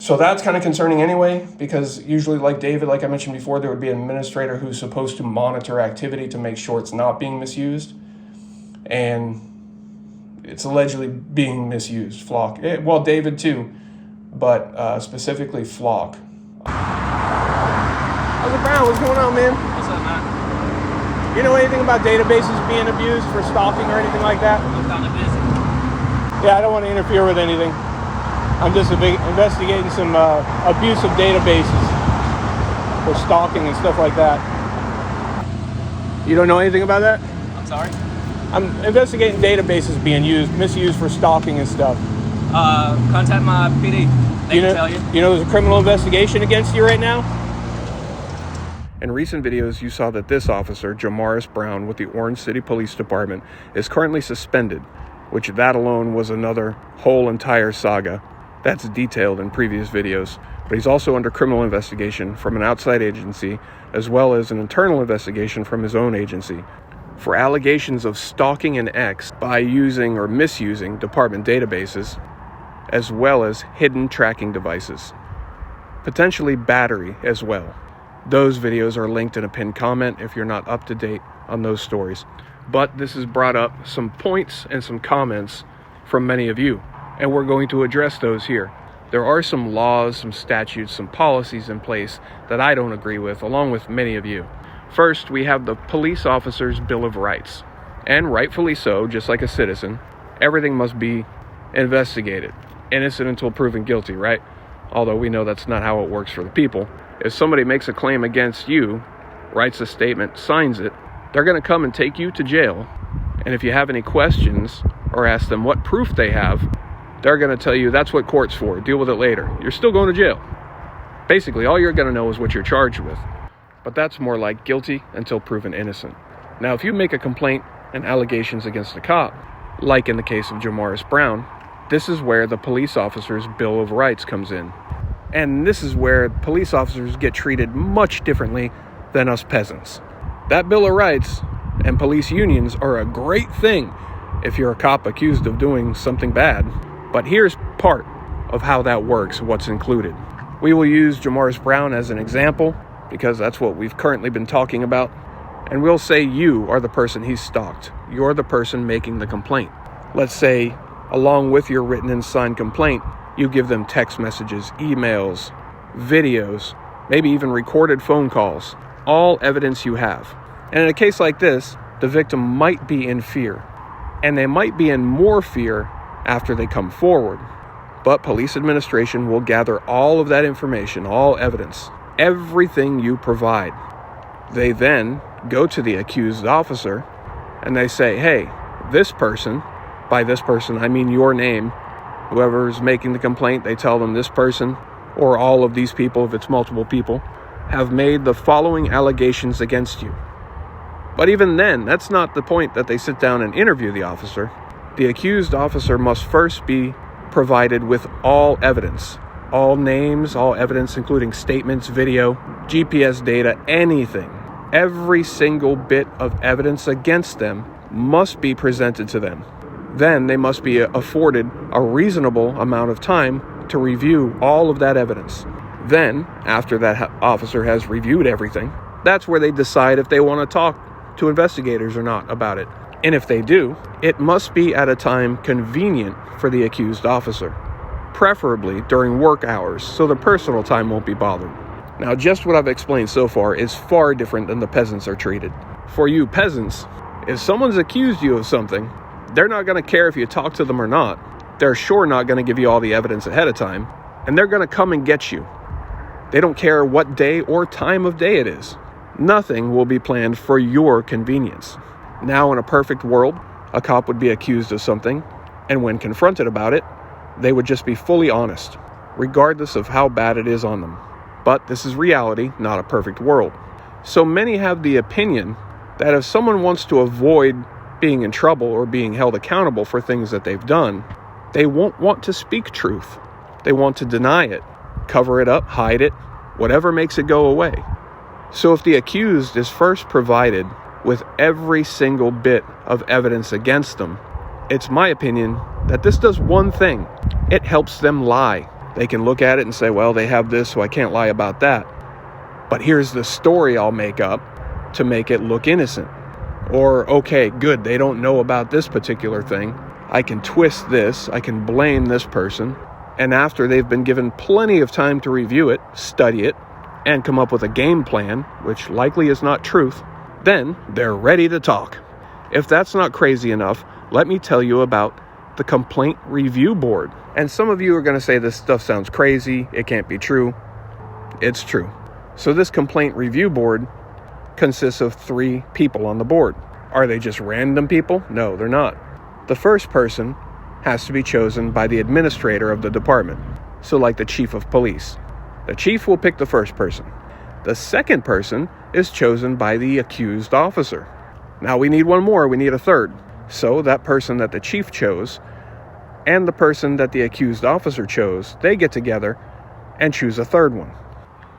So that's kind of concerning anyway, because usually, like David, like I mentioned before, there would be an administrator who's supposed to monitor activity to make sure it's not being misused. And it's allegedly being misused. Flock. Well, David too, but specifically Flock. How's it, Brown? What's going on, man? What's up, man? You know anything about databases being abused for stalking or anything like that? I'm kind of busy. Yeah, I don't want to interfere with anything. I'm just investigating some abuse of databases for stalking and stuff like that. You don't know anything about that? I'm sorry? I'm investigating databases being misused for stalking and stuff. Contact my PD. They can tell you. You know there's a criminal investigation against you right now? In recent videos, you saw that this officer, Jamaris Brown, with the Orange City Police Department, is currently suspended, which that alone was another whole entire saga. That's detailed in previous videos, but he's also under criminal investigation from an outside agency, as well as an internal investigation from his own agency, for allegations of stalking an ex by using or misusing department databases, as well as hidden tracking devices. Potentially battery as well. Those videos are linked in a pinned comment if you're not up to date on those stories. But this has brought up some points and some comments from many of you, and we're going to address those here. There are some laws, some statutes, some policies in place that I don't agree with, along with many of you. First, we have the Police Officer's Bill of Rights. And rightfully so, just like a citizen, everything must be investigated. Innocent until proven guilty, right? Although we know that's not how it works for the people. If somebody makes a claim against you, writes a statement, signs it, they're going to come and take you to jail. And if you have any questions or ask them what proof they have, they're going to tell you that's what court's for. Deal with it later. You're still going to jail. Basically, all you're going to know is what you're charged with. But that's more like guilty until proven innocent. Now, if you make a complaint and allegations against a cop, like in the case of Jamaris Brown, this is where the police officer's Bill of Rights comes in. And this is where police officers get treated much differently than us peasants. That Bill of Rights and police unions are a great thing if you're a cop accused of doing something bad. But here's part of how that works, what's included. We will use Jamaris Brown as an example because that's what we've currently been talking about. And we'll say you are the person he's stalked. You're the person making the complaint. Let's say, along with your written and signed complaint, you give them text messages, emails, videos, maybe even recorded phone calls, all evidence you have. And in a case like this, the victim might be in fear, and they might be in more fear after they come forward. But police administration will gather all of that information, all evidence, everything you provide. They then go to the accused officer and they say, hey, this person, by this person I mean your name, whoever's making the complaint, they tell them this person, or all of these people, if it's multiple people, have made the following allegations against you. But even then, that's not the point that they sit down and interview the officer. The accused officer must first be provided with all evidence, all names, all evidence, including statements, video, GPS data, anything. Every single bit of evidence against them must be presented to them. Then they must be afforded a reasonable amount of time to review all of that evidence. Then, after that officer has reviewed everything, that's where they decide if they want to talk to investigators or not about it. And if they do, it must be at a time convenient for the accused officer, preferably during work hours, so the personal time won't be bothered. Now, just what I've explained so far is far different than the peasants are treated. For you peasants, if someone's accused you of something, they're not going to care if you talk to them or not. They're sure not going to give you all the evidence ahead of time, and they're going to come and get you. They don't care what day or time of day it is. Nothing will be planned for your convenience. Now, in a perfect world, a cop would be accused of something, and when confronted about it, they would just be fully honest, regardless of how bad it is on them. But this is reality, not a perfect world. So many have the opinion that if someone wants to avoid being in trouble or being held accountable for things that they've done, they won't want to speak truth. They want to deny it, cover it up, hide it, whatever makes it go away. So if the accused is first provided with every single bit of evidence against them, it's my opinion that this does one thing. It helps them lie. They can look at it and say, well, they have this, so I can't lie about that. But here's the story I'll make up to make it look innocent. Or, okay, good, they don't know about this particular thing. I can twist this, I can blame this person. And after they've been given plenty of time to review it, study it, and come up with a game plan, which likely is not truth, then they're ready to talk. If that's not crazy enough, let me tell you about the Complaint Review Board. And some of you are going to say this stuff sounds crazy, it can't be true. It's true. So this Complaint Review Board consists of 3 people on the board. Are they just random people? No, they're not. The first person has to be chosen by the administrator of the department. So like the chief of police. The chief will pick the first person. The second person is chosen by the accused officer. Now we need one more, we need a third. So that person that the chief chose and the person that the accused officer chose, they get together and choose a third one.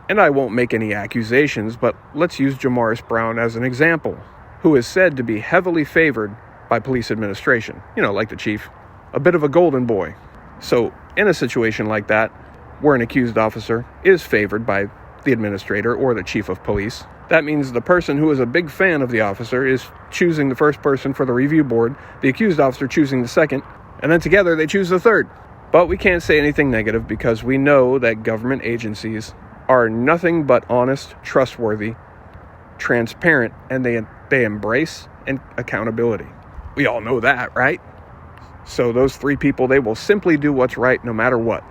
And I won't make any accusations, but let's use Jamaris Brown as an example, who is said to be heavily favored by police administration. Like the chief, a bit of a golden boy. So in a situation like that, where an accused officer is favored by the administrator or the chief of police, that means the person who is a big fan of the officer is choosing the first person for the review board, the accused officer choosing the second, and then together they choose the third. But we can't say anything negative because we know that government agencies are nothing but honest, trustworthy, transparent, and they embrace accountability. We all know that, right? So those 3 people, they will simply do what's right no matter what.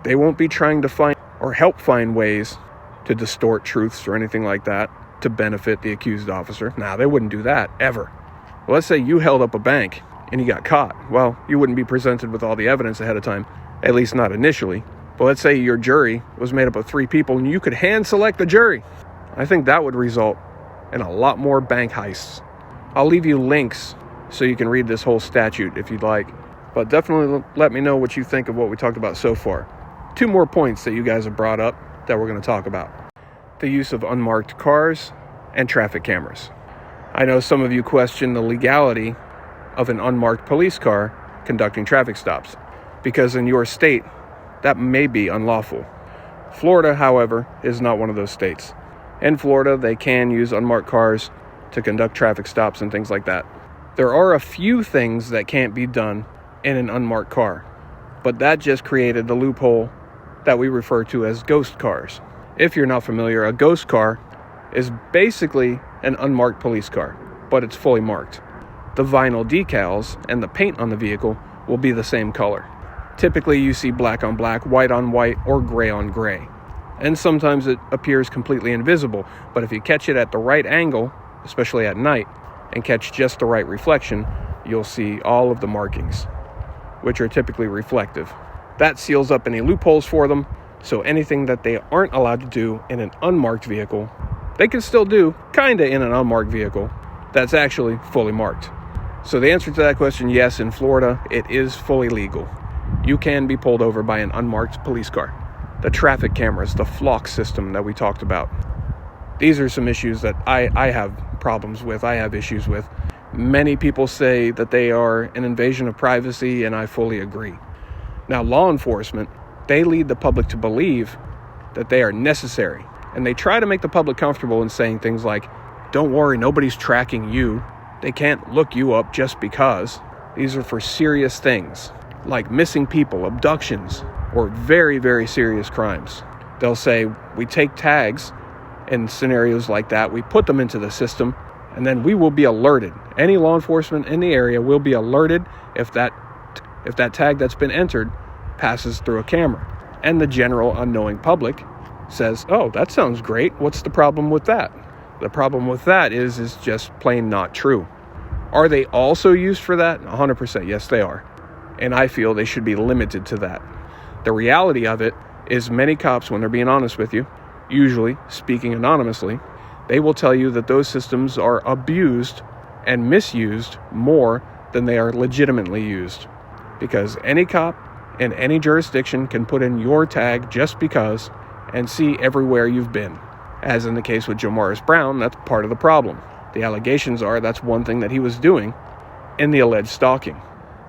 They won't be trying to find or help find ways to distort truths or anything like that to benefit the accused officer. Nah, they wouldn't do that, ever. Well, let's say you held up a bank and you got caught. Well, you wouldn't be presented with all the evidence ahead of time, at least not initially. But let's say your jury was made up of 3 people and you could hand select the jury. I think that would result in a lot more bank heists. I'll leave you links so you can read this whole statute if you'd like. But definitely let me know what you think of what we talked about so far. 2 more points that you guys have brought up that we're going to talk about. The use of unmarked cars and traffic cameras. I know some of you question the legality of an unmarked police car conducting traffic stops, because in your state, that may be unlawful. Florida, however, is not one of those states. In Florida, they can use unmarked cars to conduct traffic stops and things like that. There are a few things that can't be done in an unmarked car, but that just created the loophole that we refer to as ghost cars. If you're not familiar, a ghost car is basically an unmarked police car, but it's fully marked. The vinyl decals and the paint on the vehicle will be the same color. Typically, you see black on black, white on white, or gray on gray. And sometimes it appears completely invisible, but if you catch it at the right angle, especially at night, and catch just the right reflection, you'll see all of the markings, which are typically reflective. That seals up any loopholes for them, so anything that they aren't allowed to do in an unmarked vehicle, they can still do, kinda, in an unmarked vehicle that's actually fully marked. So the answer to that question, yes, in Florida, it is fully legal. You can be pulled over by an unmarked police car. The traffic cameras, the flock system that we talked about. These are some issues that I have problems with, I have issues with. Many people say that they are an invasion of privacy, and I fully agree. Now, law enforcement, they lead the public to believe that they are necessary. And they try to make the public comfortable in saying things like, don't worry, nobody's tracking you. They can't look you up just because. These are for serious things, like missing people, abductions, or very, very serious crimes. They'll say, we take tags in scenarios like that, we put them into the system, and then we will be alerted. Any law enforcement in the area will be alerted if that tag that's been entered passes through a camera. And the general unknowing public says, oh, that sounds great. What's the problem with that? The problem with that is just plain not true. Are they also used for that? 100%, yes, they are. And I feel they should be limited to that. The reality of it is many cops, when they're being honest with you, usually speaking anonymously, they will tell you that those systems are abused and misused more than they are legitimately used. Because any cop in any jurisdiction can put in your tag just because and see everywhere you've been. As in the case with Jamaris Brown, that's part of the problem. The allegations are that's one thing that he was doing in the alleged stalking.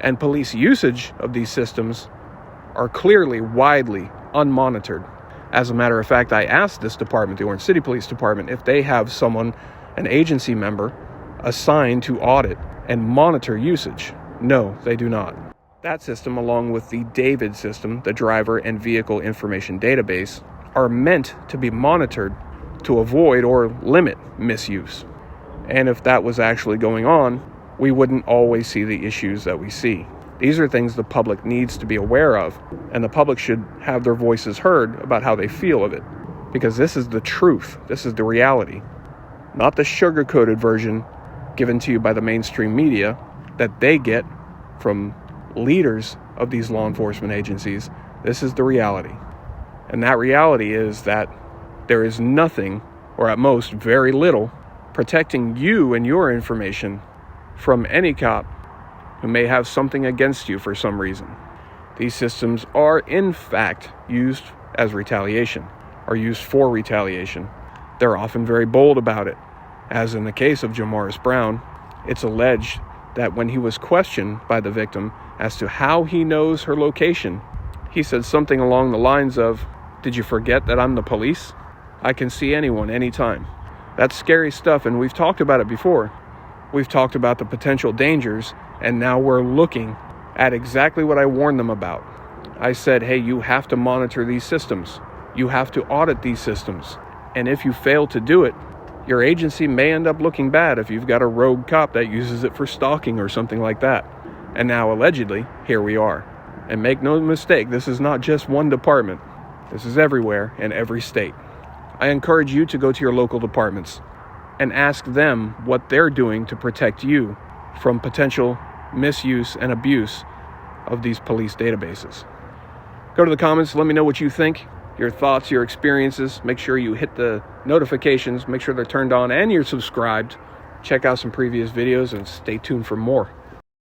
And police usage of these systems are clearly widely unmonitored. As a matter of fact, I asked this department, the Orange City Police Department, if they have someone, an agency member, assigned to audit and monitor usage. No, they do not. That system, along with the DAVID system, the Driver and Vehicle Information Database, are meant to be monitored to avoid or limit misuse. And if that was actually going on, we wouldn't always see the issues that we see. These are things the public needs to be aware of, and the public should have their voices heard about how they feel of it. Because this is the truth. This is the reality. Not the sugar-coated version given to you by the mainstream media that they get from leaders of these law enforcement agencies. This is the reality. And that reality is that there is nothing, or at most very little, protecting you and your information from any cop who may have something against you for some reason. These systems are in fact used as retaliation, or used for retaliation. They're often very bold about it. As in the case of Jamaris Brown, it's alleged that when he was questioned by the victim as to how he knows her location, he said something along the lines of, "Did you forget that I'm the police? I can see anyone, anytime." That's scary stuff, and we've talked about it before. We've talked about the potential dangers, and now we're looking at exactly what I warned them about. I said, hey, you have to monitor these systems. You have to audit these systems. And if you fail to do it, your agency may end up looking bad if you've got a rogue cop that uses it for stalking or something like that. And now, allegedly, here we are. And make no mistake, this is not just one department. This is everywhere in every state. I encourage you to go to your local departments and ask them what they're doing to protect you from potential misuse and abuse of these police databases. Go to the comments, let me know what you think, your thoughts, your experiences. Make sure you hit the notifications, make sure they're turned on, and you're subscribed. Check out some previous videos and stay tuned for more.